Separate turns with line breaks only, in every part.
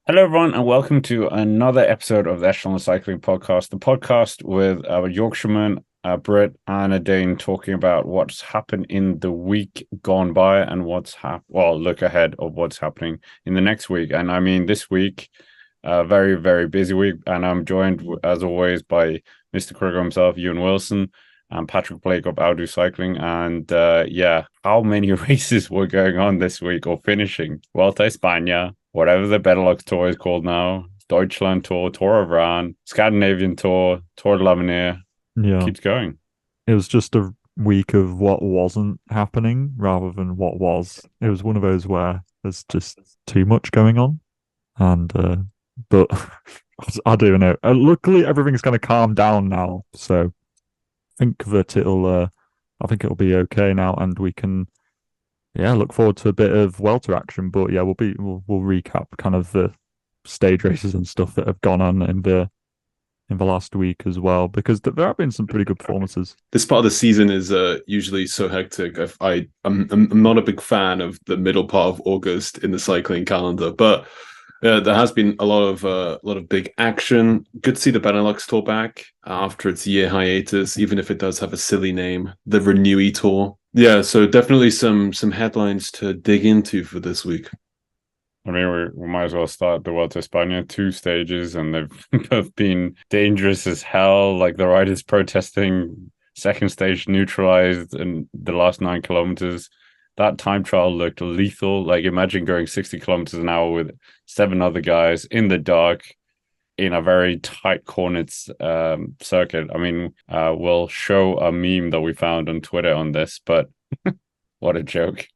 Hello, everyone, and welcome to another episode of the Echelon Cycling Podcast, the podcast with our Yorkshireman, Britt, and a Dane talking about what's happened in the week gone by and look ahead of what's happening in the next week. And I mean, this week, very, very busy week, and I'm joined, as always, by Mr. Kruger himself, Ewan Wilson, and Patrick Blake of Outdo Cycling. And how many races were going on this week or finishing? Vuelta España, whatever the Benelux Tour is called now, Deutschland Tour, Toro, Scandinavian Tour, Tour de l'Avenir,
Yeah,
keeps going.
it was just a week of what wasn't happening rather than what was. It was one of those where there's just too much going on, and but I don't know. Luckily, everything's kind of calmed down now, so I think that I think it'll be okay now, and we can, look forward to a bit of welter action. But yeah, we'll recap kind of the stage races and stuff that have gone on in the last week as well, because there have been some pretty good performances.
This part of the season is usually so hectic. I'm not a big fan of the middle part of August in the cycling calendar, but there has been a lot of big action. Good to see the Benelux Tour back after its year hiatus, even if it does have a silly name, the Renewi Tour. Yeah, so definitely some headlines to dig into for this week.
I mean, we might as well start the Vuelta España, two stages, and they've both been dangerous as hell. Like the riders protesting, second stage neutralized in the last 9 kilometers. That time trial looked lethal. Like imagine going 60 kilometers an hour with seven other guys in the dark in a very tight cornered circuit. I mean, we'll show a meme that we found on Twitter on this, but what a joke.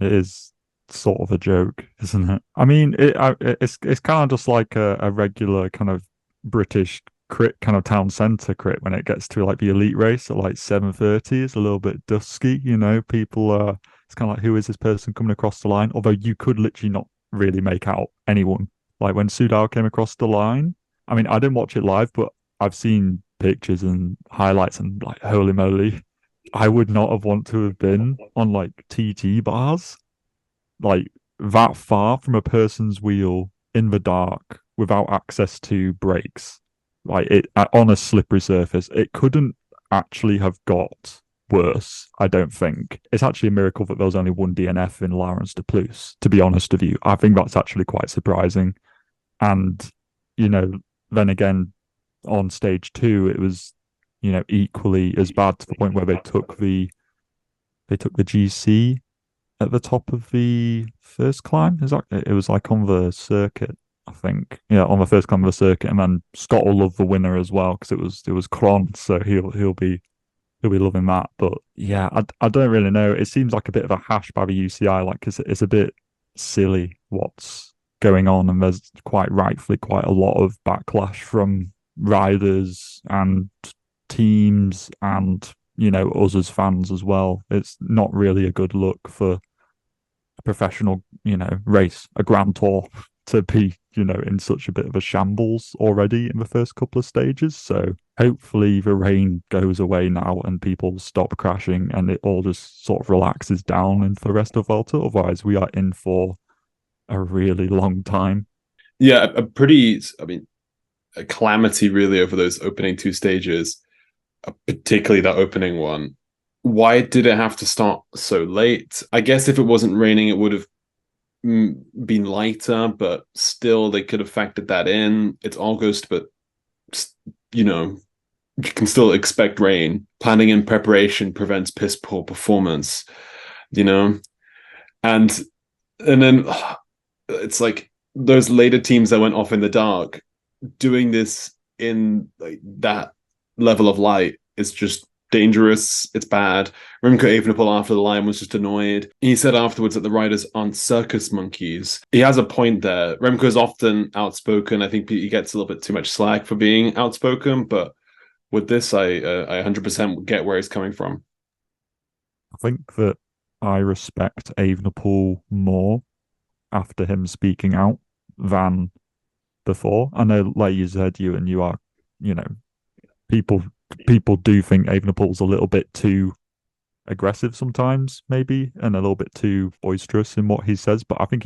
It is sort of a joke, isn't it? I mean, it's kind of just like a regular kind of British crit, kind of town centre crit when it gets to like the elite race at like 7:30. It's a little bit dusky, people are, it's kind of like, who is this person coming across the line? Although you could literally not really make out anyone. Like when Sudal came across the line, I mean, I didn't watch it live, but I've seen pictures and highlights, and like, holy moly, I would not have want to have been on like TT bars, like that far from a person's wheel in the dark without access to brakes, like it on a slippery surface. It couldn't actually have got worse. I don't think it's actually a miracle that there was only one DNF in Lawrence de Plus. To be honest with you, I think that's actually quite surprising. And you know, then again, on stage two, it was equally as bad, to the point where they took the GC at the top of the first climb. Is that it? Was like on the circuit, I think. Yeah, on the first climb of the circuit, and then Scott will love the winner as well because it was Cron, so he'll be loving that. But yeah, I don't really know. It seems like a bit of a hash by the UCI. Like it's a bit silly what's going on, and there's quite rightfully quite a lot of backlash from riders and teams and us as fans as well. It's not really a good look for a professional, race, a Grand Tour, to be, in such a bit of a shambles already in the first couple of stages. So hopefully the rain goes away now and people stop crashing and it all just sort of relaxes down into the rest of Volta. Otherwise, we are in for a really long time.
Yeah, I mean, a calamity really over those opening two stages, particularly that opening one. Why did it have to start so late? I guess if it wasn't raining, it would have been lighter, but still, they could have factored that in. It's August, but you know, you can still expect rain. Planning and preparation prevents piss poor performance, you know, and then it's like those later teams that went off in the dark doing this in like that level of light is just dangerous. It's bad. Remco Evenepoel after the line was just annoyed. He said afterwards that the riders aren't circus monkeys. He has a point there. Remco is often outspoken. I think he gets a little bit too much slack for being outspoken, but with this, I 100% get where he's coming from.
I think that I respect Evenepoel more after him speaking out than before. I know, like you said, you are, you know, people people do think Evenepoel's a little bit too aggressive sometimes, maybe, and a little bit too boisterous in what he says. But I think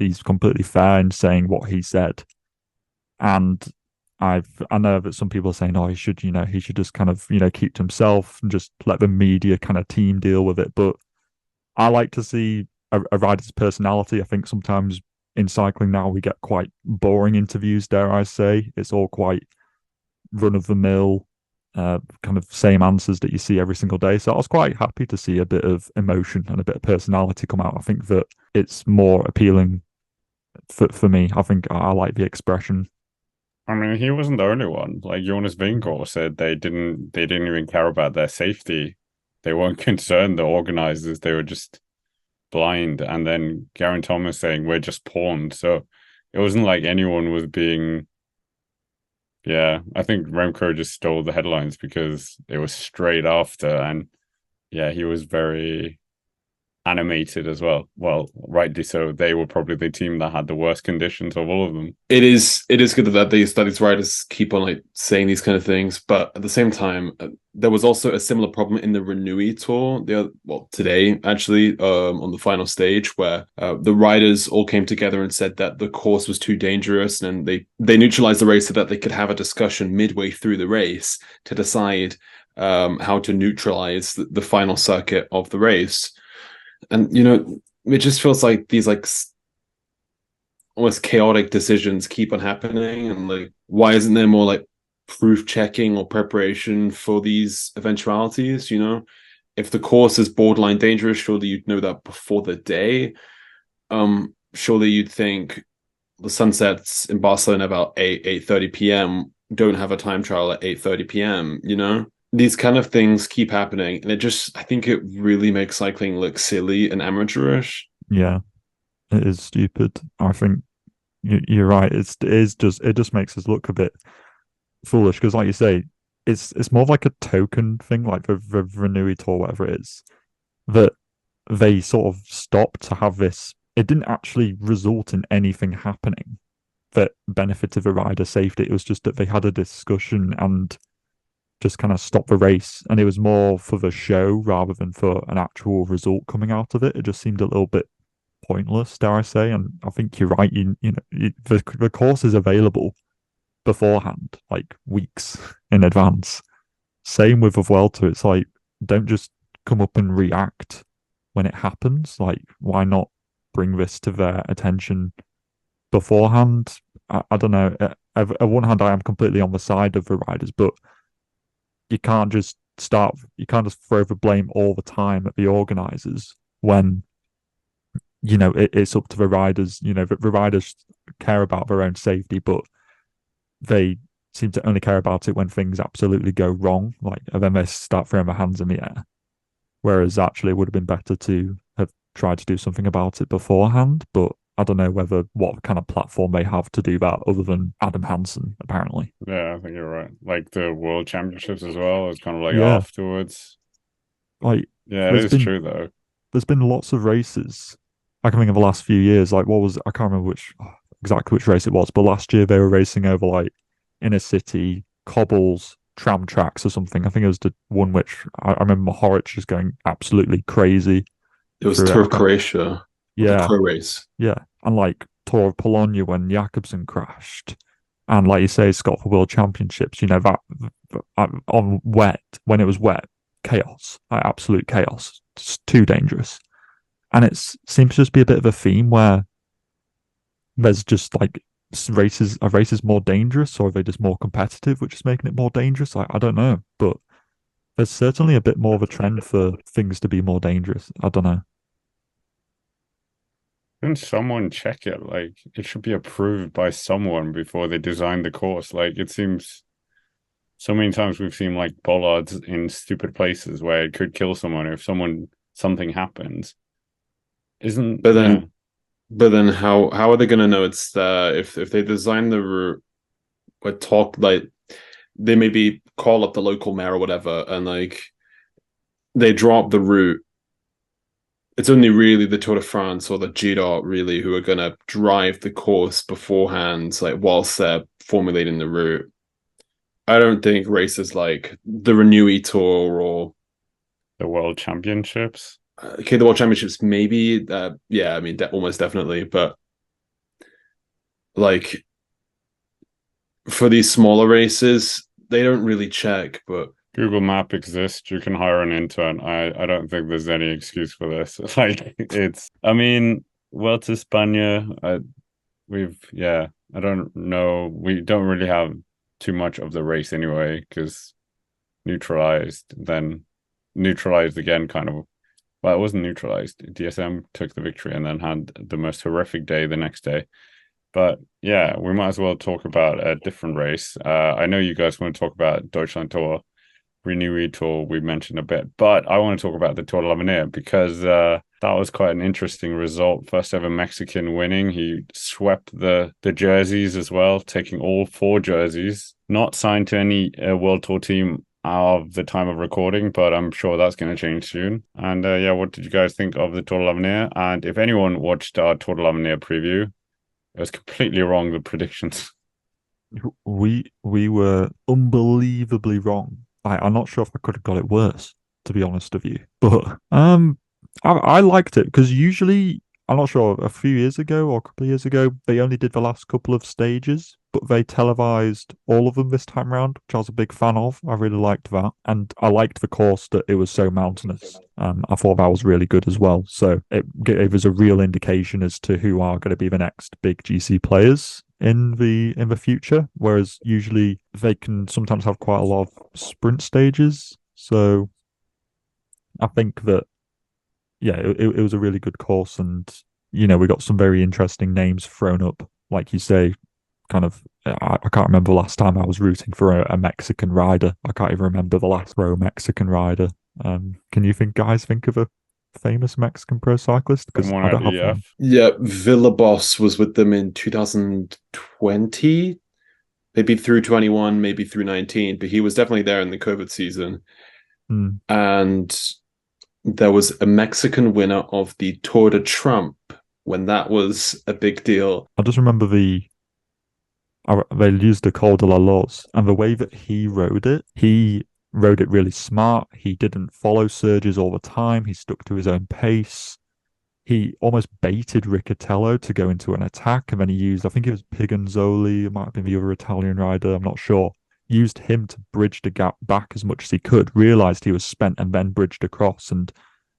he's completely fair in saying what he said. And I know that some people are saying, oh, he should just kind of, keep to himself and just let the media kind of team deal with it. But I like to see a rider's personality. I think sometimes in cycling now we get quite boring interviews, dare I say. It's all quite run of the mill, kind of same answers that you see every single day. So I was quite happy to see a bit of emotion and a bit of personality come out. I think that it's more appealing for me. I think I like the expression.
I mean, he wasn't the only one. Like Jonas Vingegaard said, they didn't even care about their safety. They weren't concerned, the organizers. They were just blind. And then Geraint Thomas saying, we're just pawned. So it wasn't like anyone was being... Yeah, I think Remco just stole the headlines because it was straight after. And yeah, he was very animated as well. Well, rightly so. They were probably the team that had the worst conditions of all of them.
It is good that these riders keep on like saying these kind of things, but at the same time, there was also a similar problem in the Renewi Tour today actually, on the final stage, where the riders all came together and said that the course was too dangerous, and they neutralized the race so that they could have a discussion midway through the race to decide how to neutralize the final circuit of the race. And it just feels like these like almost chaotic decisions keep on happening, and like, why isn't there more like proof checking or preparation for these eventualities? If the course is borderline dangerous, surely you'd know that before the day. Surely you'd think the sunsets in Barcelona about 8:30 p.m. don't have a time trial at 8:30 p.m. These kind of things keep happening, and I think it really makes cycling look silly and amateurish.
Yeah, it is stupid. I think you're right. It just makes us look a bit foolish because, like you say, it's more of like a token thing, like the Renewi Tour, whatever it is, that they sort of stopped to have this. It didn't actually result in anything happening that benefited the rider safety. It was just that they had a discussion and just kind of stop the race, and it was more for the show rather than for an actual result coming out of it. It just seemed a little bit pointless, dare I say. And I think you're right. The course is available beforehand, like weeks in advance. Same with the Vuelta. It's like, don't just come up and react when it happens. Like, why not bring this to their attention beforehand? I don't know. On one hand, I am completely on the side of the riders, but you can't just throw the blame all the time at the organizers when it's up to the riders. The riders care about their own safety, but they seem to only care about it when things absolutely go wrong, like, and then they start throwing their hands in the air. Whereas actually it would have been better to have tried to do something about it beforehand, but I don't know what kind of platform they have to do that other than Adam Hansen, apparently.
Yeah, I think you're right. Like the World Championships as well. It's kind of like
Yeah.
afterwards.
Like,
yeah, it is true though.
There's been lots of races. I can think of the last few years. Like, I can't remember exactly which race it was, but last year they were racing over like inner city cobbles, tram tracks or something. I think it was the one which I remember Mohoric just going absolutely crazy.
It was Tour of Croatia.
Yeah.
The pro race.
Yeah. And like Tour of Bologna when Jakobsen crashed. And like you say, Scott for World Championships, that on wet, when it was wet, chaos, like absolute chaos. It's too dangerous. And it seems to just be a bit of a theme where there's just like are races more dangerous, or are they just more competitive, which is making it more dangerous? I don't know. But there's certainly a bit more of a trend for things to be more dangerous. I don't know.
Shouldn't someone check it? Like, it should be approved by someone before they design the course. Like, it seems so many times we've seen like bollards in stupid places where it could kill someone if something happens.
But then how are they going to know it's if they design the route or talk, like, they maybe call up the local mayor or whatever, and like they drop the route. It's only really the Tour de France or the Giro really who are going to drive the course beforehand, like whilst they're formulating the route. I don't think races like the Renewi Tour or
the World Championships.
Okay, the World Championships maybe. Yeah, I mean, almost definitely. But Like for these smaller races, they don't really check, but
Google Map exists. You can hire an intern. I don't think there's any excuse for this. Like I mean, Vuelta España, I don't know. We don't really have too much of the race anyway, because neutralized again, kind of. Well, it wasn't neutralized. DSM took the victory and then had the most horrific day the next day. But yeah, we might as well talk about a different race. I know you guys want to talk about Deutschland Tour, Renewi Tour, we mentioned a bit, but I want to talk about the Tour de l'Avenir because that was quite an interesting result. First ever Mexican winning. He swept the jerseys as well, taking all 4 jerseys. Not signed to any World Tour team of the time of recording, but I'm sure that's going to change soon. And what did you guys think of the Tour de l'Avenir? And if anyone watched our Tour de l'Avenir preview, it was completely wrong, the predictions.
We were unbelievably wrong. I'm not sure if I could have got it worse, to be honest with you. But I liked it because usually, I'm not sure, a few years ago or a couple of years ago, they only did the last couple of stages, but they televised all of them this time around, which I was a big fan of. I really liked that. And I liked the course that it was so mountainous. I thought that was really good as well. So it gave us a real indication as to who are going to be the next big GC players in the future, whereas usually they can sometimes have quite a lot of sprint stages. So I think that it was a really good course, and we got some very interesting names thrown up, like you say. Kind of, I can't remember the last time I was rooting for a Mexican rider. I can't even remember the last pro Mexican rider. Can you guys think of a famous Mexican pro cyclist? Because I don't have one.
Yeah, Villabos was with them in 2020, maybe through 21, maybe through 19, but he was definitely there in the COVID season. And there was a Mexican winner of the Tour de Trump when that was a big deal.
I just remember they used the Col de la Loz, and the way that he rode it really smart. He didn't follow surges all the time. He stuck to his own pace. He almost baited Riccatello to go into an attack, and then he used, I think it was Piganzoli, it might have been the other Italian rider, I'm not sure, used him to bridge the gap back as much as he could, realised he was spent, and then bridged across and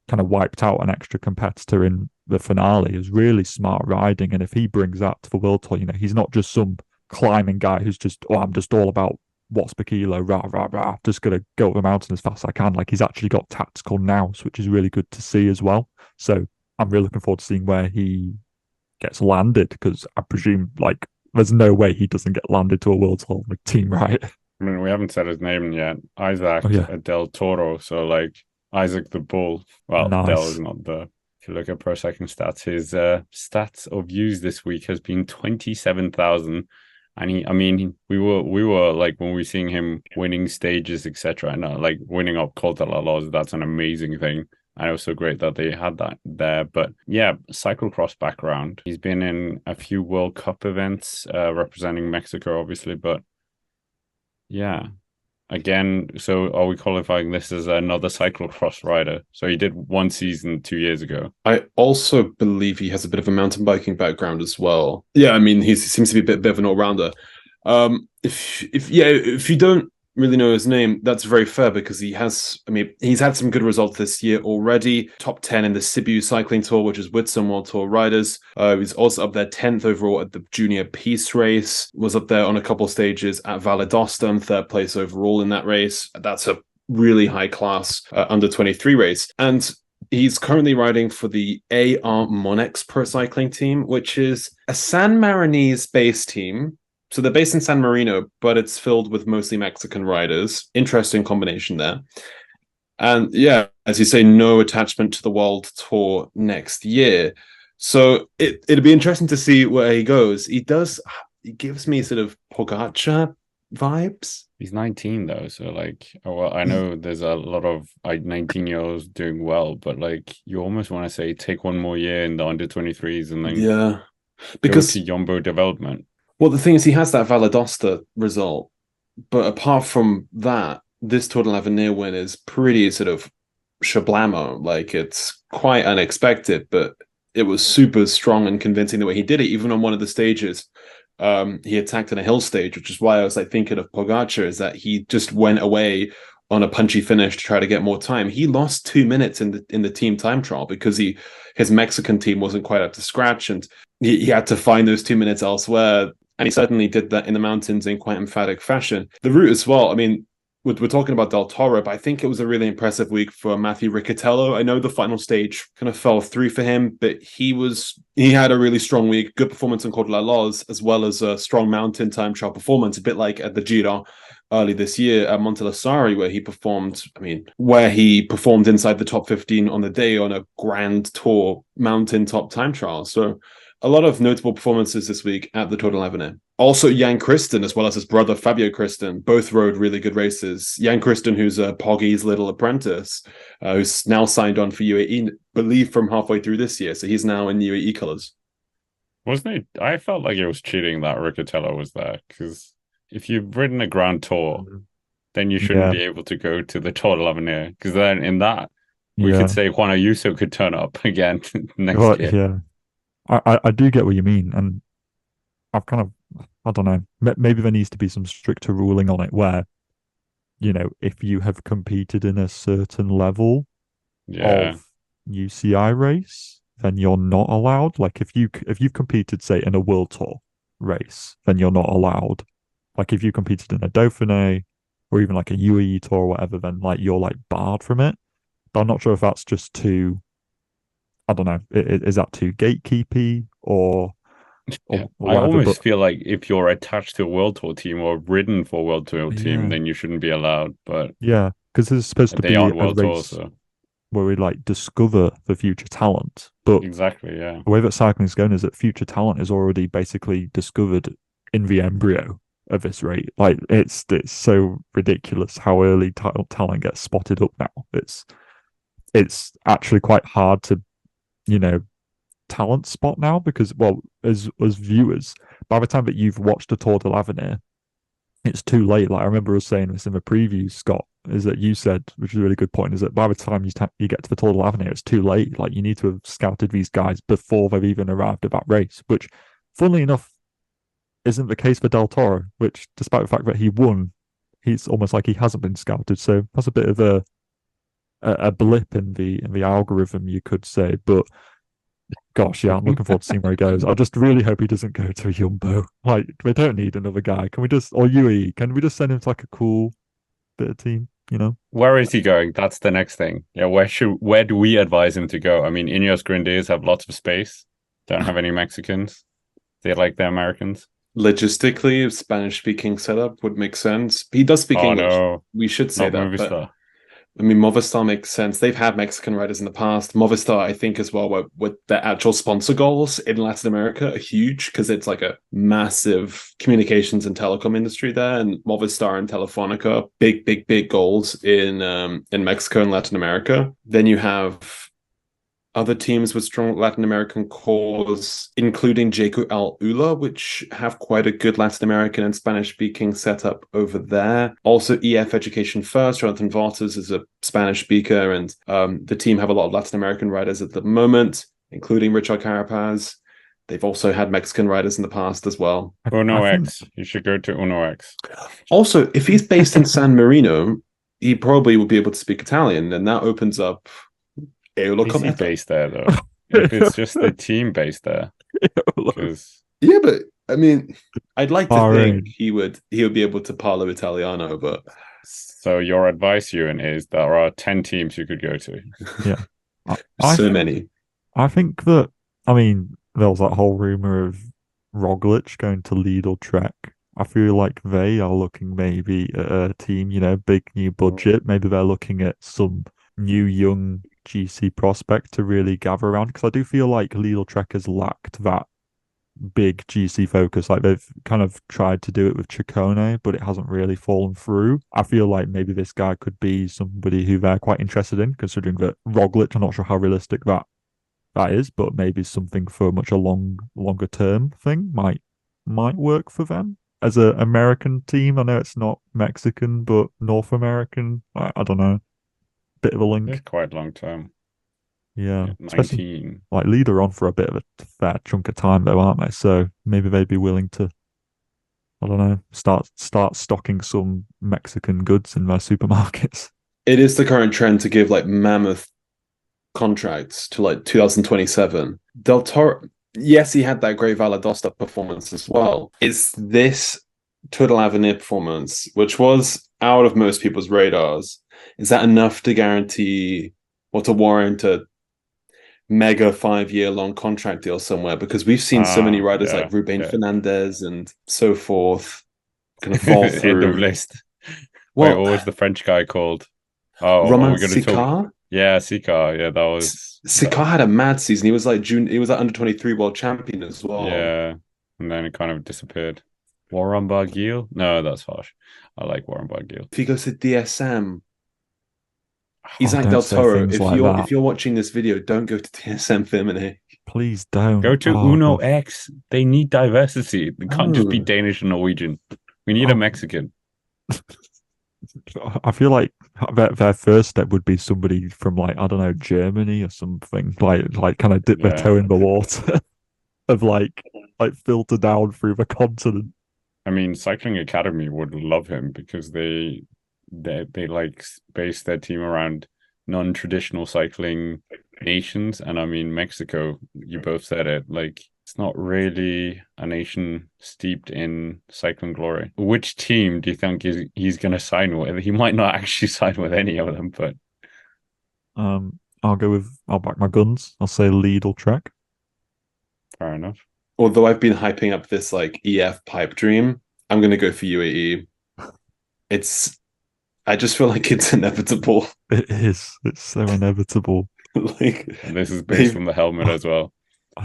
kind of wiped out an extra competitor in the finale. It was really smart riding, and if he brings that to the World Tour, he's not just some climbing guy who's just, I'm just all about watts per kilo, rah, rah, rah, just going to go up the mountain as fast as I can. Like, he's actually got tactical nous, which is really good to see as well. So I'm really looking forward to seeing where he gets landed, because I presume, there's no way he doesn't get landed to a World Tour team, right?
I mean, we haven't said his name yet. Isaac Del Toro. So, Isaac the Bull. Well, nice. Del is not the... If you look at Pro Cycling Stats, his stats of views this week has been 27,000. And we were when we were seeing him winning stages, etc., and winning up Col de la Loz, that's an amazing thing. And it was so great that they had that there. But yeah, cyclocross background. He's been in a few World Cup events representing Mexico, obviously. But yeah, again, so are we qualifying this as another cyclocross rider? So he did one season 2 years ago.
I also believe he has a bit of a mountain biking background as well. Yeah, I mean, he seems to be a bit of an all-rounder. If you don't really know his name, that's very fair, because he's had some good results this year already. Top 10 in the Sibiu Cycling Tour, which is with some World Tour riders. He's also up there 10th overall at the Junior Peace Race, was up there on a couple of stages at Valle d'Aosta, 3rd place overall in that race. That's a really high class under 23 race. And he's currently riding for the AR Monex Pro Cycling team, which is a San Marinese based team. So they're based in San Marino, but it's filled with mostly Mexican riders. Interesting combination there. And yeah, as you say, no attachment to the World Tour next year. So it'll be interesting to see where he goes. He gives me sort of Pogacar vibes.
He's 19 though, so I know there's a lot of 19-year-olds doing well, but you almost want to say take one more year in the under 23s and then because go to Jumbo development.
Well, the thing is, he has that Valle d'Aosta result, but apart from that, this Tour de l'Avenir win is pretty sort of shablamo. It's quite unexpected, but it was super strong and convincing the way he did it, even on one of the stages he attacked in a hill stage, which is why I was like thinking of Pogacar, is that he just went away on a punchy finish to try to get more time. He lost 2 minutes in the team time trial because his Mexican team wasn't quite up to scratch, and he had to find those 2 minutes elsewhere. And he certainly did that in the mountains in quite emphatic fashion. The route as well, I mean, we're talking about Del Toro, but I think it was a really impressive week for Matthew Riccatello. I know the final stage kind of fell through for him, but he had a really strong week, good performance on Col de la Loz, as well as a strong mountain time trial performance, a bit like at the Giro early this year at Montelasari, where he performed inside the top 15 on the day on a Grand Tour mountain top time trial. So a lot of notable performances this week at the Tour de l'Avenir. Also, Jan Christen, as well as his brother Fabio Christen, both rode really good races. Jan Christen, who's Poggy's little apprentice, who's now signed on for UAE, believe from halfway through this year. So he's now in UAE colours.
Wasn't it? I felt like it was cheating that Riccatello was there, because if you've ridden a Grand Tour, then you shouldn't be able to go to the Tour de l'Avenir, because then in that, we could say Juan Ayuso could turn up again next year.
Yeah. I do get what you mean, and I've kind of, I don't know, maybe there needs to be some stricter ruling on it where, if you have competed in a certain level of UCI race, then you're not allowed. Like if you've competed, say, in a World Tour race, then you're not allowed. Like if you competed in a Dauphiné or even like a UAE Tour or whatever, then like you're like barred from it. But I'm not sure if that's just too, I don't know, is that too gatekeepy or
I almost feel like if you're attached to a World Tour team or ridden for a World Tour team, then you shouldn't be allowed. But
because there's supposed to be a race where we like discover the future talent. But
exactly,
the way that cycling is going is that future talent is already basically discovered in the embryo of this rate. Like it's so ridiculous how early talent gets spotted up now. It's actually quite hard to talent spot now because, well, as viewers, by the time that you've watched a Tour de l'Avenir, it's too late. Like I remember us saying this in the preview, Scott, is that you said, which is a really good point, is that by the time you get to the Tour de l'Avenir, it's too late. Like you need to have scouted these guys before they've even arrived at that race, which, funnily enough, isn't the case for Del Toro, which, despite the fact that he won, he's almost like he hasn't been scouted. So that's a bit of a blip in the algorithm, you could say. But gosh, yeah, I'm looking forward to seeing where he goes. I just really hope he doesn't go to a Jumbo. Like, we don't need another guy. Can we just, or UAE, can we just send him to like a cool bit of team,
Where is he going? That's the next thing. Yeah, where do we advise him to go? I mean, Ineos Grenadiers have lots of space, don't have any Mexicans. They like the Americans.
Logistically, a Spanish-speaking setup would make sense. He does speak English. No. We should say that. But I mean, Movistar makes sense. They've had Mexican riders in the past. Movistar, I think, as well, with their actual sponsor goals in Latin America are huge because it's like a massive communications and telecom industry there. And Movistar and Telefonica, big goals in Mexico and Latin America. Then you have other teams with strong Latin American cores, including Jaco Al Ula, which have quite a good Latin American and Spanish-speaking setup over there. Also, EF Education First, Jonathan Vartas is a Spanish speaker, and the team have a lot of Latin American riders at the moment, including Richard Carapaz. They've also had Mexican riders in the past as well.
Uno X. You should go to Uno X.
Also, if he's based in San Marino, he probably will be able to speak Italian, and that opens up
Is he based there though? If it's just the team based there,
yeah, but I mean, I'd like to think he would be able to parlo Italiano. But
so your advice, Ewan, is there are 10 teams you could go to.
Yeah,
many.
I think that there was that whole rumor of Roglic going to lead or Trek. I feel like they are looking maybe at a team, big new budget. Maybe they're looking at some new young GC prospect to really gather around, because I do feel like Lidl Trek has lacked that big GC focus. Like they've kind of tried to do it with Ciccone, but it hasn't really fallen through. I feel like maybe this guy could be somebody who they're quite interested in, considering that Roglic, I'm not sure how realistic that is, but maybe something for much a longer term thing might work for them as an American team. I know it's not Mexican, but North American. I don't know. Bit of a link.
It's quite long term.
Yeah.
19.
Like leader on for a bit of a fair chunk of time though, aren't they? So maybe they'd be willing to I don't know, start stocking some Mexican goods in their supermarkets.
It is the current trend to give like mammoth contracts to like 2027. Del Toro, yes, he had that great Valadosta performance as well. Is this Tour de l'Avenir performance, which was out of most people's radars, is that enough to guarantee or to warrant a mega 5-year long contract deal somewhere? Because we've seen so many riders like Ruben Fernandez and so forth kind of fall through.
End of list.
Well,
wait, what was the French guy called? Oh,
Roman
are we going to talk?
Sicard?
Yeah, Sicard. Yeah, that was
Sicard had a mad season. He was like under 23 world champion as well.
Yeah, and then it kind of disappeared. Warren Barguil? No, that's harsh. I like Warren Barguil.
If he goes to DSM, he's
Oh,
like
don't
Del
say
Toro.
things
If
like
you're
that.
if you're watching this video, don't go to DSM Firmenich.
Please don't.
Go to
Oh,
Uno
God.
X. They need diversity. They can't just be
Oh.
Danish and Norwegian. We need a
Oh.
Mexican.
I feel like their first step would be somebody from like, I don't know, Germany or something. Like kind of dip their toe in the water of like filter down through the continent.
I mean, Cycling Academy would love him because they like base their team around non-traditional cycling nations. And I mean, Mexico, you both said it, like it's not really a nation steeped in cycling glory. Which team do you think he's going to sign with? He might not actually sign with any of them, but
I'll back my guns. I'll say Lidl Trek.
fair enough.
Although I've been hyping up this like EF pipe dream, I'm gonna go for UAE. I just feel like it's inevitable.
It is. It's so inevitable.
Like,
And this is based on the helmet as well.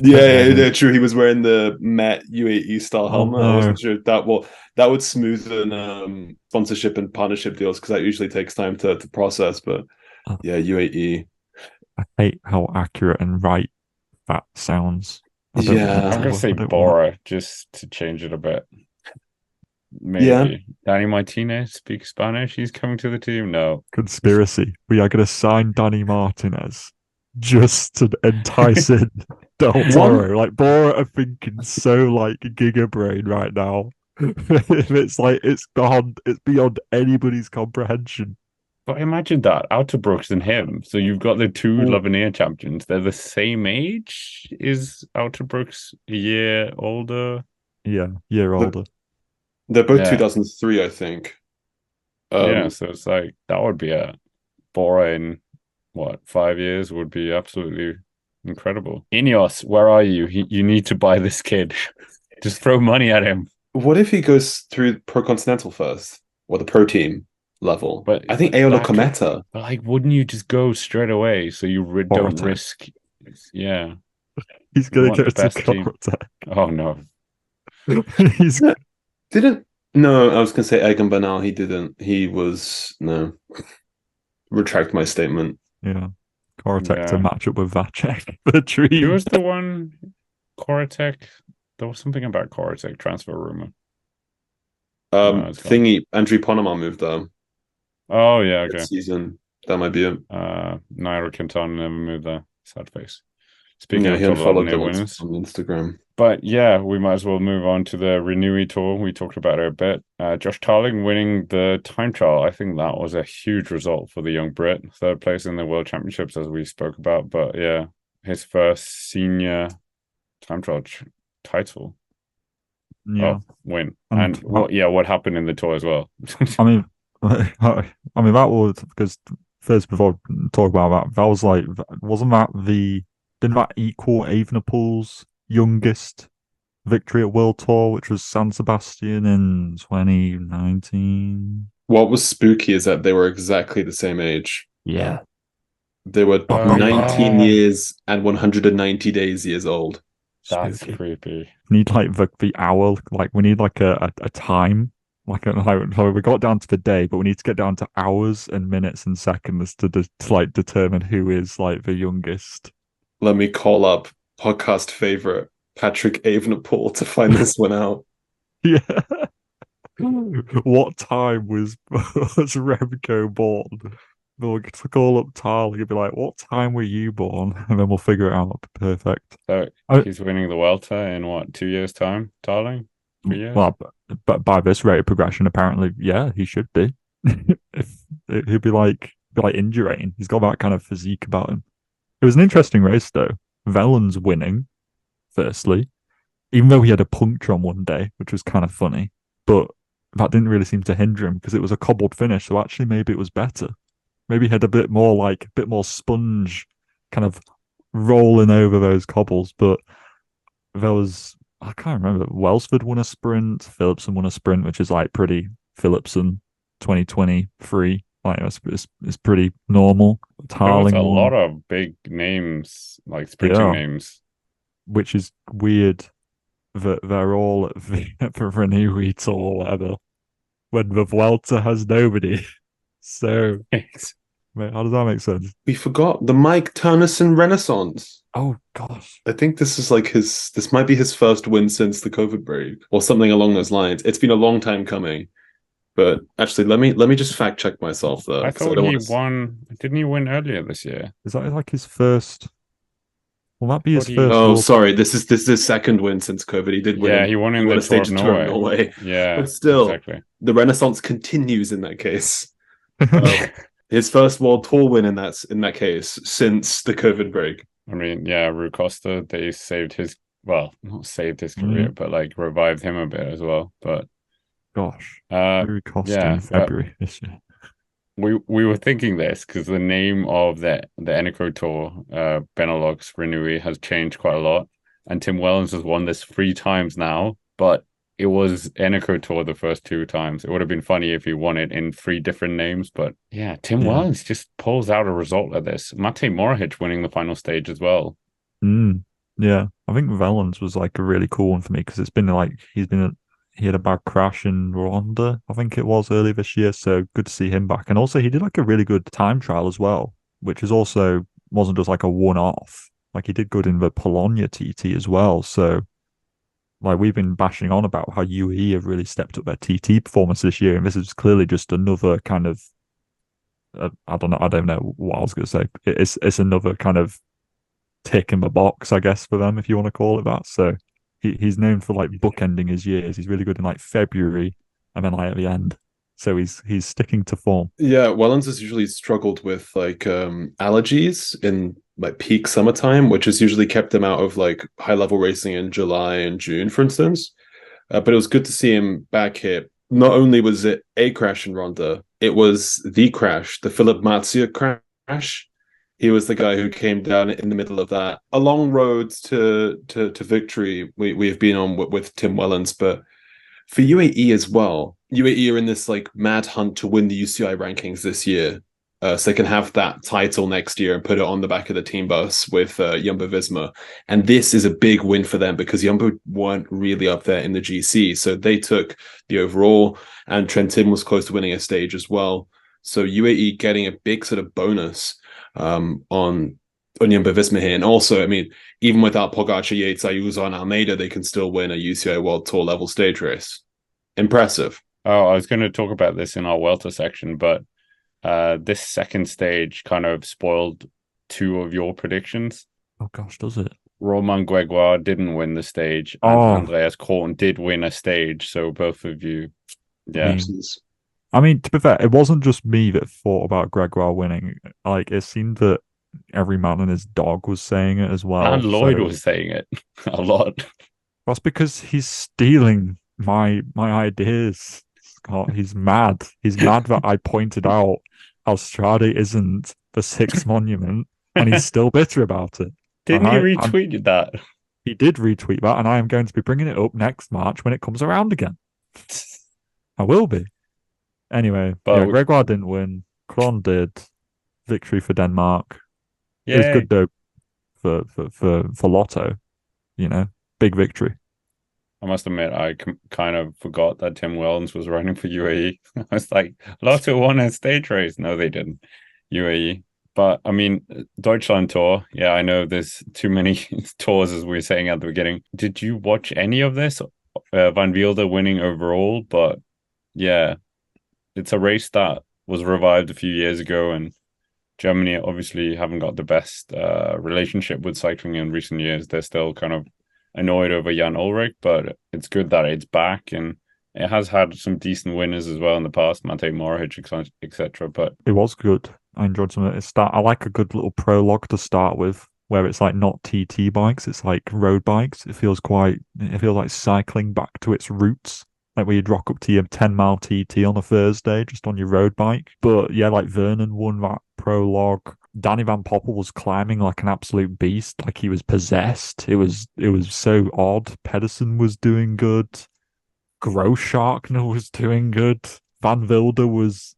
yeah, true. He was wearing the Met UAE style helmet.
no.
I wasn't sure if that would smoothen sponsorship and partnership deals because that usually takes time to process. But yeah, UAE.
I hate how accurate and right that sounds.
Yeah.
I'm gonna say Bora just to change it a bit. Maybe.
Yeah.
Danny Martinez speaks Spanish. He's coming to the team. No.
Conspiracy. We are going to sign Danny Martinez just to entice in Del Toro. Like, Bora are thinking so like Giga Brain right now. It's like it's beyond anybody's comprehension.
But imagine that, Outerbrooks and him. So you've got the two L'Avenir champions. They're the same age. Is Outerbrooks a year older?
Yeah, year older.
They're both 2003, I think.
Yeah, so it's like that would be a Bora in 5 years would be absolutely incredible. Ineos, where are you? You need to buy this kid. Just throw money at him.
What if he goes through Pro Continental first, or the Pro Team level? But I think Aolo Cometa.
But like, wouldn't you just go straight away so you don't risk? Yeah,
he's gonna go to Cortec.
Oh no,
he's
didn't. No, I was gonna say Egan Bernal. He didn't. He was no. Retract my statement.
Yeah, Cortec to match up with Vacek. The dream.
Who was the one? Cortec. There was something about Cortec transfer rumor.
Thingy. Andrew Ponema moved there.
Oh yeah, okay.
Season that might be it.
Nairo Quintana never moved there. Sad face. Speaking of
he unfollowed them
winners
on Instagram.
But yeah, we might as well move on to the Renewi Tour. We talked about it a bit. Josh Tarling winning the time trial. I think that was a huge result for the young Brit. Third place in the World Championships, as we spoke about. But yeah, his first senior time trial title.
Yeah,
win. And what happened in the Tour as well?
I mean, that was because first before I talk about that was like, didn't that equal Evenepoel's youngest victory at World Tour, which was San Sebastian in 2019?
What was spooky is that they were exactly the same age.
Yeah.
They were 19 years and 190 years old.
That's creepy.
We need like the hour, like we need like a time. Like we got down to the day, but we need to get down to hours and minutes and seconds to like determine who is like the youngest.
Let me call up podcast favorite Patrick Evenepoel to find this one out.
Yeah. What time was Remco born? We'll call up Tarling and be like, "What time were you born?" And then we'll figure it out. Perfect.
So he's winning the Vuelta in 2 years' time, Tarling? for years.
Well, but by this rate of progression, apparently, yeah, he should be. If he'd be like Indurain, he's got that kind of physique about him. It was an interesting race though. Wellens winning, firstly, even though he had a puncture on one day, which was kind of funny, but that didn't really seem to hinder him because it was a cobbled finish. So actually, maybe it was better. Maybe he had a bit more sponge, kind of rolling over those cobbles. But there was, I can't remember. Welsford won a sprint. Philipsen won a sprint, which is like pretty Philipsen 2023. Like it's pretty normal.
There was
Tarling
a
won,
lot of big names, like sprinting names.
which is weird that they're all at the Renewi Tour or whatever, when the Vuelta has nobody. So, mate, how does that make sense?
We forgot the Mike Turnison Renaissance.
Oh gosh,
I think this is like this might be his first win since the COVID break or something along those lines. It's been a long time coming. But actually, let me just fact check myself though.
I thought he won. Didn't he win earlier this year?
is that like his first? Will that be his first?
Oh, sorry. This is his second win since COVID. He did win.
Yeah, he won in the Tour of Norway. Yeah,
but still,
exactly.
The Renaissance continues in that case. His first World Tour win in that case since the COVID break.
I mean, yeah, Rui Costa, they saved his, well, not saved his career, but like revived him a bit as well. But
gosh, Rui Costa in February this year.
We were thinking this because the name of the Eneco Tour, Benelux Renewi, has changed quite a lot, and Tim Wellens has won this 3 times now, but it was Eneco Tour the first 2 times. It would have been funny if he won it in 3 different names, but yeah, Tim Wellens just pulls out a result of this. Matej Mohoric winning the final stage as well.
Yeah, I think Wellens was like a really cool one for me because it's been like he had a bad crash in Rwanda, I think it was early this year. So good to see him back. And also he did like a really good time trial as well, which is also wasn't just like a one-off. Like he did good in the Bologna TT as well. So like we've been bashing on about how UAE have really stepped up their TT performance this year. And this is clearly just another kind of, I don't know what I was going to say. It's another kind of tick in the box, I guess, for them, if you want to call it that. So he's known for like bookending his years. He's really good in like February and then like at the end. So he's sticking to form.
Yeah, Wellens has usually struggled with like allergies in like peak summertime, which has usually kept him out of like high level racing in July and June, for instance. But it was good to see him back here. Not only was it a crash in Ronda, it was the crash, the Philip Marzia crash. He was the guy who came down in the middle of that. A long road to victory we've been on with Tim Wellens, but for UAE as well, UAE are in this like mad hunt to win the UCI rankings this year, so they can have that title next year and put it on the back of the team bus with Jumbo-Visma. And this is a big win for them because Jumbo weren't really up there in the GC, so they took the overall, and Trentin was close to winning a stage as well. So UAE getting a big sort of bonus on Jumbo-Visma here. And also, I mean, even without Pogacar, Yates, Ayuso, and Almeida, they can still win a UCI World Tour level stage race. Impressive.
Oh, I was going to talk about this in our Vuelta section, but this second stage kind of spoiled 2 of your predictions.
Oh gosh, does it?
Romain Gregoire didn't win the stage, and Andreas Korn did win a stage. So both of you, yeah.
I mean, to be fair, it wasn't just me that thought about Gregoire winning. Like, it seemed that every man and his dog was saying it as well.
And Lloyd was saying it a lot.
That's because he's stealing my ideas. Scott, he's mad. He's mad that I pointed out how Strade isn't the 6th monument, and he's still bitter about it.
Didn't he retweet that?
He did retweet that, and I am going to be bringing it up next March when it comes around again. I will be. Anyway, but Gregoire didn't win. Kron did. Victory for Denmark. Yay. It was good though for Lotto. You know, big victory.
I must admit, I kind of forgot that Tim Wellens was running for UAE. I was like, Lotto won a stage race. No, they didn't. UAE. But I mean, Deutschland Tour. Yeah, I know there's too many tours, as we were saying at the beginning. Did you watch any of this? Van Wilder winning overall, but yeah. It's a race that was revived a few years ago, and Germany obviously haven't got the best relationship with cycling in recent years. They're still kind of annoyed over Jan Ulrich, but it's good that it's back, and it has had some decent winners as well in the past, Matej Mohoric, etc. But
It was good. I enjoyed some of it. I like a good little prologue to start with, where it's like not TT bikes, it's like road bikes. It feels like cycling back to its roots. Like where you'd rock up to your 10-mile TT on a Thursday just on your road bike. But yeah, like Vernon won that prologue. Danny Van Poppel was climbing like an absolute beast, like he was possessed. It was so odd. Pedersen was doing good. Grossscharkner was doing good. Van Wilder was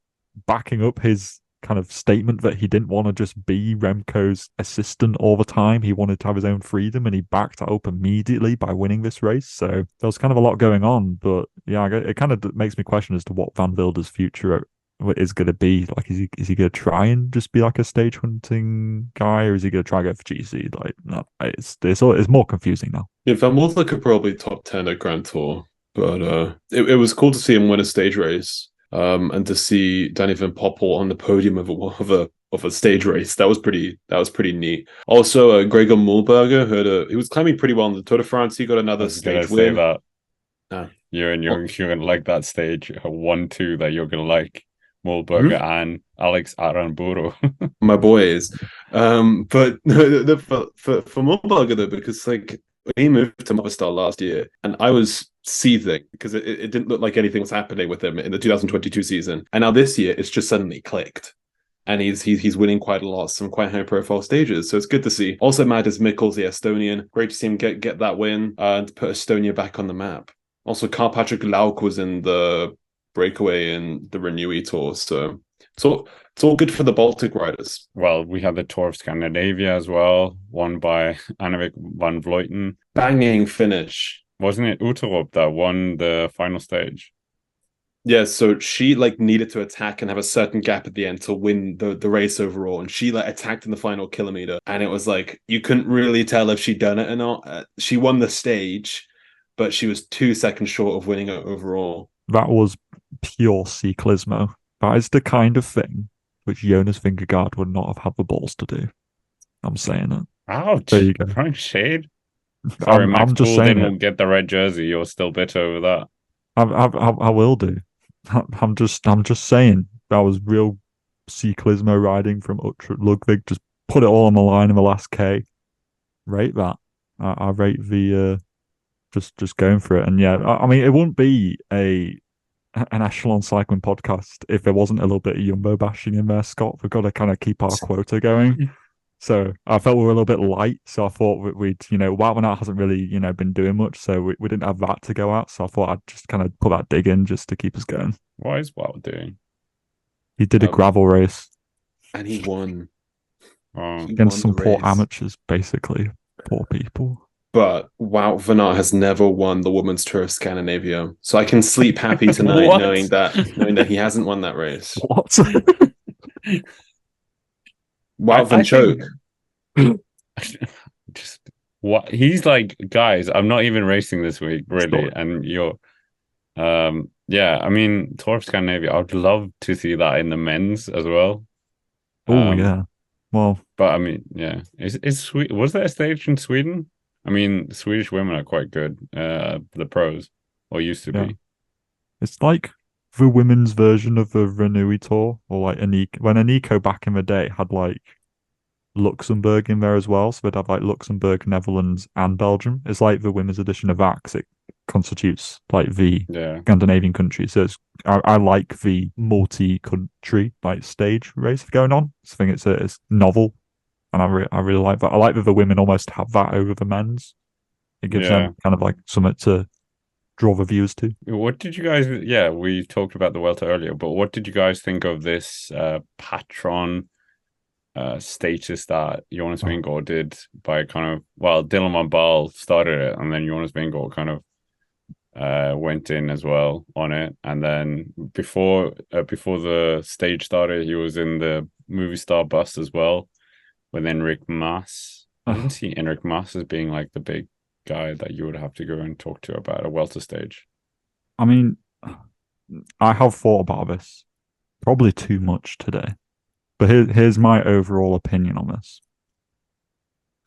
backing up his kind of statement that he didn't want to just be Remco's assistant all the time. He wanted to have his own freedom, and he backed that up immediately by winning this race. So there was kind of a lot going on, but yeah, it kind of makes me question as to what Van Wilder's future is going to be. Like, is he going to try and just be like a stage hunting guy, or is he going to try and go for GC? Like, no, it's more confusing now.
Yeah, Van Wilder could probably top 10 at Grand Tour, but it was cool to see him win a stage race. And to see Danny Van Poppel on the podium of a stage race, that was pretty neat. Also, Gregor Mühlberger he was climbing pretty well in the Tour de France. He got another stage win.
That. You're gonna like that stage 1-2 that you're gonna like Mühlberger and Alex Aramburu.
My boys. But for Mühlberger though, because like he moved to Movistar last year, and I was seething because it didn't look like anything was happening with him in the 2022 season, and now this year it's just suddenly clicked, and he's winning quite a lot, some quite high profile stages, so it's good to see. Also, Matis Mikkels, the Estonian, great to see him get that win and put Estonia back on the map. Also, Karl Patrick Lauk was in the breakaway in the Renewi Tour, so it's all good for the Baltic riders.
Well, we had the Tour of Scandinavia as well, won by Annemiek van Vleuten.
Banging finish.
Wasn't it Uterup that won the final stage?
Yeah, so she needed to attack and have a certain gap at the end to win the race overall, and she attacked in the final kilometer, and it was like you couldn't really tell if she'd done it or not. She won the stage, but she was 2 seconds short of winning it overall.
That was pure cyclismo. That is the kind of thing which Jonas Vingegaard would not have had the balls to do. I'm saying it.
Ouch!
There you go.
Throwing shade. Sorry, Max
I'm just
Poole
saying
didn't get the red jersey. You're still bitter over that.
I will do. I'm just saying that was real cyclismo riding from Uttrup Ludwig. Just put it all on the line in the last K. Rate that. I rate the just going for it. And yeah, I mean, it wouldn't be an Echelon cycling podcast if there wasn't a little bit of Jumbo bashing in there, Scott. We've got to kind of keep our quota going. So I felt we were a little bit light. So I thought we'd, Wout van Aert hasn't really, been doing much. So we didn't have that to go out. So I thought I'd just kind of put that dig in just to keep us going.
What is Wout doing?
He did a gravel race.
And he won.
Against some poor amateurs, basically. Poor people.
But Wout van Aert has never won the Women's Tour of Scandinavia. So I can sleep happy tonight knowing that he hasn't won that race.
What?
Wout van Choke.
Just what he's like, guys, I'm not even racing this week, really. And you're yeah, I mean, Tour of Scandinavia, I'd love to see that in the men's as well.
Oh yeah. Well,
but I mean, yeah. Was there a stage in Sweden? I mean, the Swedish women are quite good, the pros, or used to be.
It's like the women's version of the Renewi Tour, or like when Anico back in the day had like Luxembourg in there as well. So they'd have like Luxembourg, Netherlands, and Belgium. It's like the women's edition of that because it constitutes like the Scandinavian countries. So I like the multi-country like stage race going on. I think it's novel. And I really like that. I like that the women almost have that over the men's. It gives them kind of like something to draw the viewers to.
What did you guys... Yeah, we talked about the Vuelta earlier, but what did you guys think of this patron status that Jonas Vingegaard did by kind of... Well, Dylan van Baal started it, and then Jonas Vingegaard kind of went in as well on it. And then before the stage started, he was in the Movistar bus as well with Enric Mas. I didn't see Enric Mas as being like the big guy that you would have to go and talk to about a Vuelta stage.
I mean, I have thought about this probably too much today, but here's my overall opinion on this.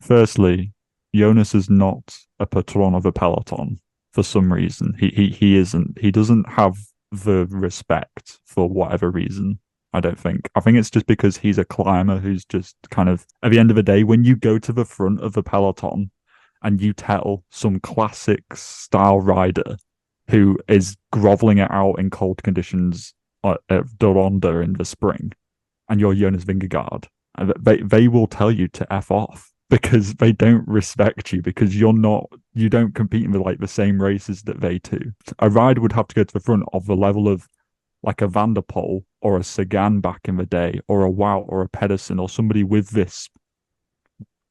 Firstly, Jonas is not a patron of a peloton for some reason. He isn't. He doesn't have the respect for whatever reason. I don't think. I think it's just because he's a climber who's just kind of, at the end of the day, when you go to the front of the peloton and you tell some classic style rider who is groveling it out in cold conditions at Doronda in the spring, and you're Jonas Vingegaard, they will tell you to F off because they don't respect you because you don't compete in the same races that they do. A rider would have to go to the front of the level of like a Van der Poel or a Sagan back in the day, or a Wout or a Pedersen, or somebody with this,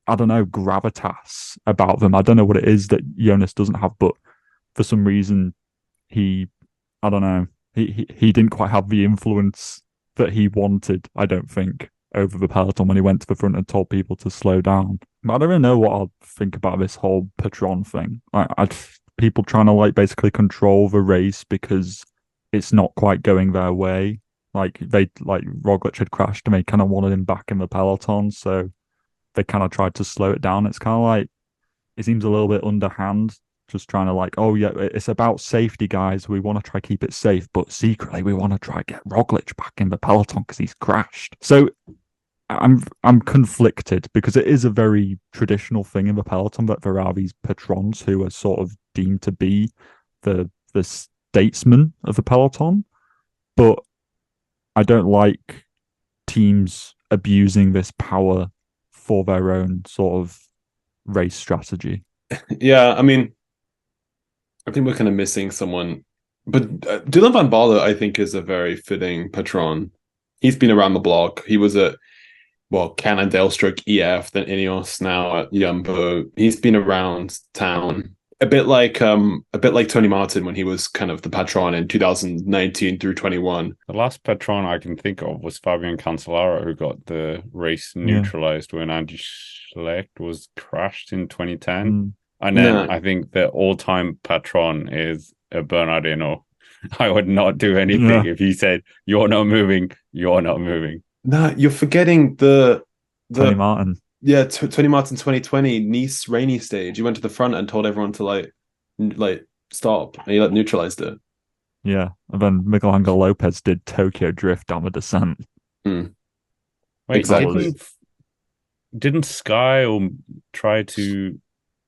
I don't know, gravitas about them. I don't know what it is that Jonas doesn't have, but for some reason I don't know, he didn't quite have the influence that he wanted, I don't think, over the peloton when he went to the front and told people to slow down. But I don't really know what I'll think about this whole patron thing. People trying to basically control the race because it's not quite going their way. Roglic had crashed and they kind of wanted him back in the peloton, so they kind of tried to slow it down. It's kind of like, it seems a little bit underhand, just trying to oh yeah, it's about safety, guys. We want to try keep it safe, but secretly we want to try get Roglic back in the peloton because he's crashed. So I'm conflicted because it is a very traditional thing in the peloton that there are these patrons who are sort of deemed to be the statesman of the peloton, but I don't like teams abusing this power for their own sort of race strategy.
Yeah, I mean, I think we're kind of missing someone, but Dylan van Baarle, I think, is a very fitting patron. He's been around the block. He was at Cannondale stroke EF, then Ineos, now at Jumbo. He's been around town. A bit like Tony Martin when he was kind of the patron in 2019 through 21.
The last patron I can think of was Fabian Cancellara, who got the race neutralized when Andy Schlecht was crashed in 2010. And then I think the all-time patron is Bernardino. I would not do anything if he said, "You're not moving, you're not moving."
No, you're forgetting the
Tony Martin.
Yeah, Tony Martin 2020 Nice rainy stage. He went to the front and told everyone to stop, and he neutralized it.
Yeah, and then Miguel Angel Lopez did Tokyo Drift down the descent.
Wait,
exactly.
Didn't Sky try to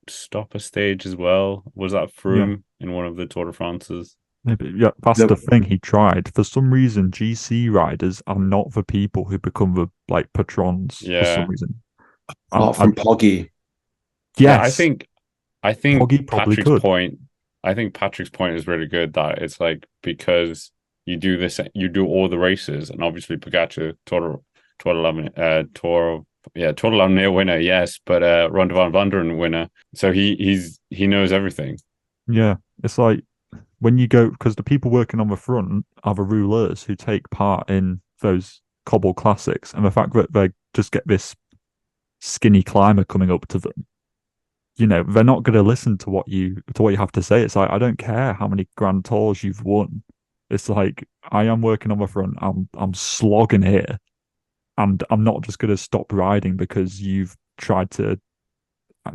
stop a stage as well? Was that Froome in one of the Tour de France's?
Maybe, yeah, that's the thing. He tried. For some reason, GC riders are not the people who become the patrons. For some reason,
apart from Poggy.
Yes,
I think
Poggy
Patrick's point. I think Patrick's point is really good. That it's because you do this, you do all the races, and obviously Pogacar, Tour de l'Avenir winner, yes, but Ronde van Vlaanderen winner. So he knows everything.
Yeah, it's like when you go, because the people working on the front are the rouleurs who take part in those cobble classics, and the fact that they just get this skinny climber coming up to them, they're not going to listen to what you have to say. It's like, I don't care how many Grand Tours you've won. It's like, I am working on the front. I'm slogging here, and I'm not just going to stop riding because you've tried to.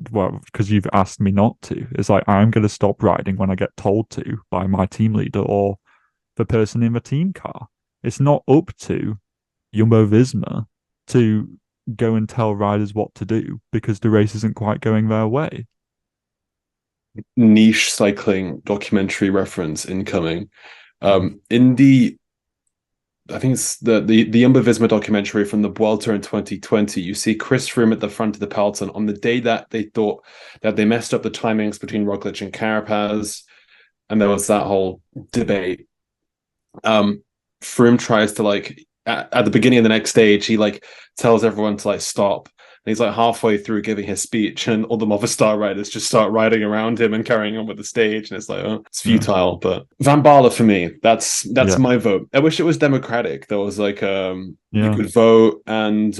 Well, because you've asked me not to. It's like, I'm going to stop riding when I get told to by my team leader or the person in the team car. It's not up to Jumbo-Visma to go and tell riders what to do because the race isn't quite going their way.
Niche cycling documentary reference incoming. In the I think it's the Jumbo-Visma documentary from the Vuelta in 2020. You see Chris Froome at the front of the peloton on the day that they thought that they messed up the timings between Roglic and Carapaz, and there was that whole debate. Froome tries to at the beginning of the next stage, he tells everyone to stop. And he's halfway through giving his speech, and all the Movistar riders just start riding around him and carrying on with the stage. And it's it's futile. But Van Baarle for me, that's my vote. I wish it was democratic. There was you could vote, and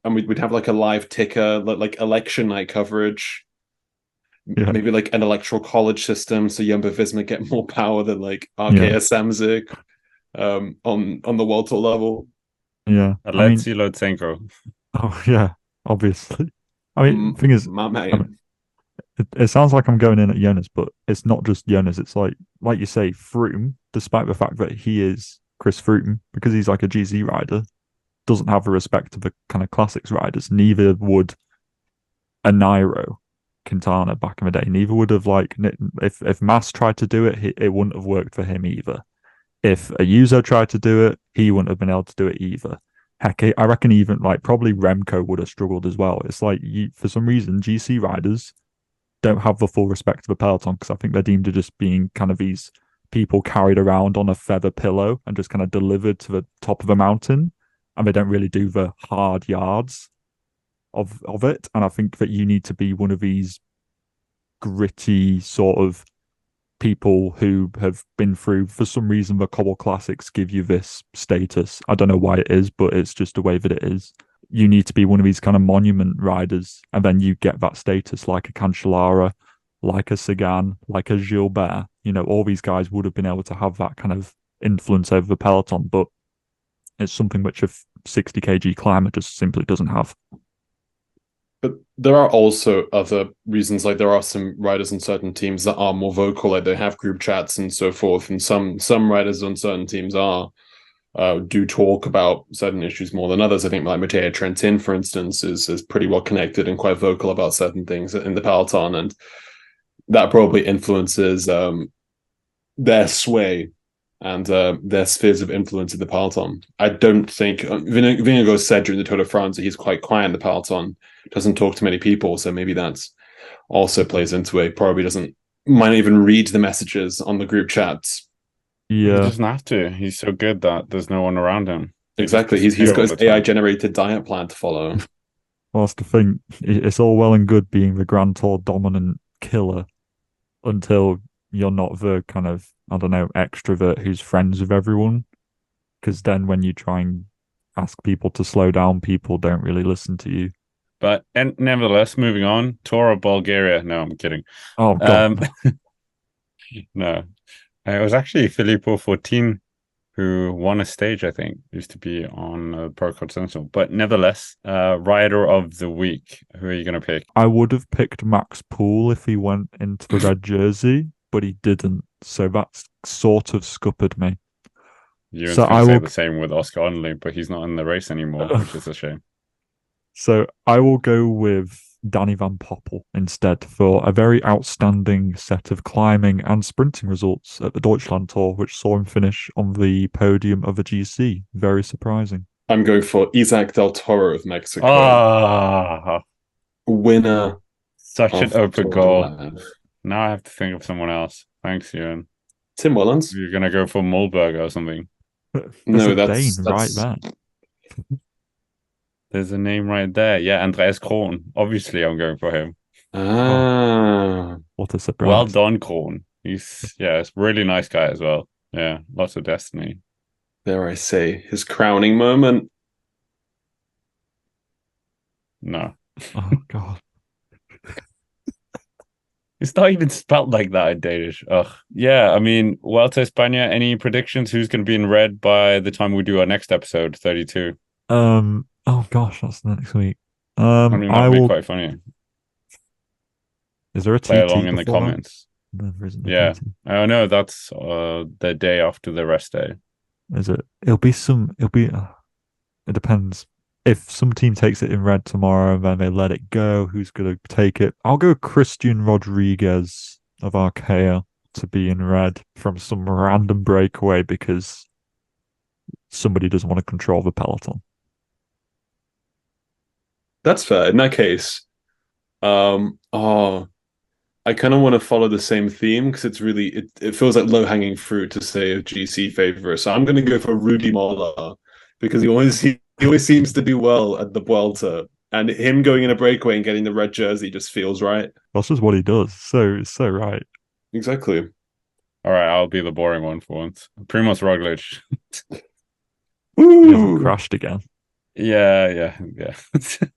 we'd have a live ticker, election night coverage. Yeah. Maybe an electoral college system, so Jumbo-Visma get more power than RKS Samsic on the world tour level.
Yeah,
Alexei Lutsenko.
Oh yeah. Obviously, I mean, the thing is,
my man.
It sounds like I'm going in at Jonas, but it's not just Jonas. It's like you say, Froome, despite the fact that he is Chris Froome, because he's like a GC rider, doesn't have the respect of the kind of classics riders. Neither would a Nairo Quintana back in the day. Neither would have like if Mas tried to do it, it wouldn't have worked for him either. If Ayuso tried to do it, he wouldn't have been able to do it either. Heck, I reckon even like probably Remco would have struggled as well. It's like for some reason GC riders don't have the full respect of the peloton because I think they're deemed to just being kind of these people carried around on a feather pillow and just kind of delivered to the top of a mountain, and they don't really do the hard yards of it. And I think that you need to be one of these gritty sort of people who have been through, for some reason, the Cobble Classics give you this status. I don't know why it is, but it's just the way that it is. You need to be one of these kind of monument riders, and then you get that status like a Cancellara, like a Sagan, like a Gilbert. You know, all these guys would have been able to have that kind of influence over the peloton, but it's something which a 60 kg climber just simply doesn't have.
But there are also other reasons, like there are some riders in certain teams that are more vocal, like they have group chats and so forth, and some riders on certain teams do talk about certain issues more than others. I think like Matteo Trentin, for instance, is pretty well connected and quite vocal about certain things in the peloton, and that probably influences their sway and their spheres of influence in the peloton. I don't think Vingegaard said during the Tour de France that he's quite quiet in the peloton, doesn't talk to many people, so maybe that's also plays into it. Probably might not even read the messages on the group chats.
Yeah,
he doesn't have to. He's so good that there's no one around him.
Exactly, he's got his AI generated diet plan to follow.
Well, that's the thing. It's all well and good being the Grand Tour dominant killer until you're not the kind of, I don't know, extrovert who's friends with everyone. Because then when you try and ask people to slow down, people don't really listen to you.
But and nevertheless, moving on, Toro Bulgaria. No, I'm kidding.
Oh, God.
No. It was actually Filippo Fortin who won a stage, I think. Used to be on Pro Continental. But nevertheless, Rider of the Week. Who are you going to pick?
I would have picked Max Poole if he went into the red jersey, but he didn't. So that's sort of scuppered me.
You're going to say the same with Oscar Onley, but he's not in the race anymore, which is a shame.
So I will go with Danny Van Poppel instead for a very outstanding set of climbing and sprinting results at the Deutschland Tour, which saw him finish on the podium of a GC. Very surprising.
I'm going for Isaac del Toro of Mexico. Winner.
Such an open goal. Now I have to think of someone else. Thanks, Ewan.
Tim Wellens.
You're going to go for Mulberg or something.
No, that's
right there.
There's
a name right there. Yeah, Andreas Krohn. Obviously, I'm going for him.
What a surprise.
Well done, Krohn. He's a really nice guy as well. Yeah, lots of destiny.
Dare I say, his crowning moment.
No.
Oh, God.
It's not even spelled like that in Danish. Ugh. Yeah, I mean, Vuelta España, any predictions? Who's going to be in red by the time we do our next episode, 32?
Oh gosh, that's next week.
I mean, that would be quite funny.
Is there a TT
play along in the comments?
No, there isn't.
Yeah. Oh no, that's the day after the rest day.
Is it? It depends. If some team takes it in red tomorrow and then they let it go, who's going to take it? I'll go Christian Rodriguez of Arkea to be in red from some random breakaway because somebody doesn't want to control the peloton.
That's fair. In that case, I kind of want to follow the same theme because it's really it feels like low hanging fruit to say a GC favorite. So I'm going to go for Rudy Moller because he always seems to do well at the Vuelta, and him going in a breakaway and getting the red jersey just feels right.
That's just what he does. So right.
Exactly.
All right, I'll be the boring one for once. Primoz Roglic.
He hasn't crashed again.
Yeah.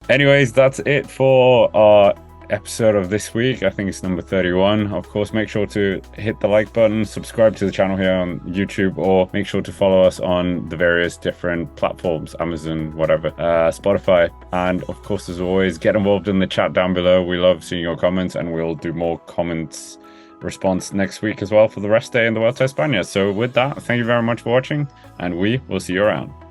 Anyways, that's it for our episode of this week. I think it's number 31. Of course, make sure to hit the like button, subscribe to the channel here on YouTube, or make sure to follow us on the various different platforms, Amazon, whatever, Spotify. And of course, as always, get involved in the chat down below. We love seeing your comments, and we'll do more comments response next week as well for the rest day in the Vuelta a España. So with that, thank you very much for watching, and we will see you around.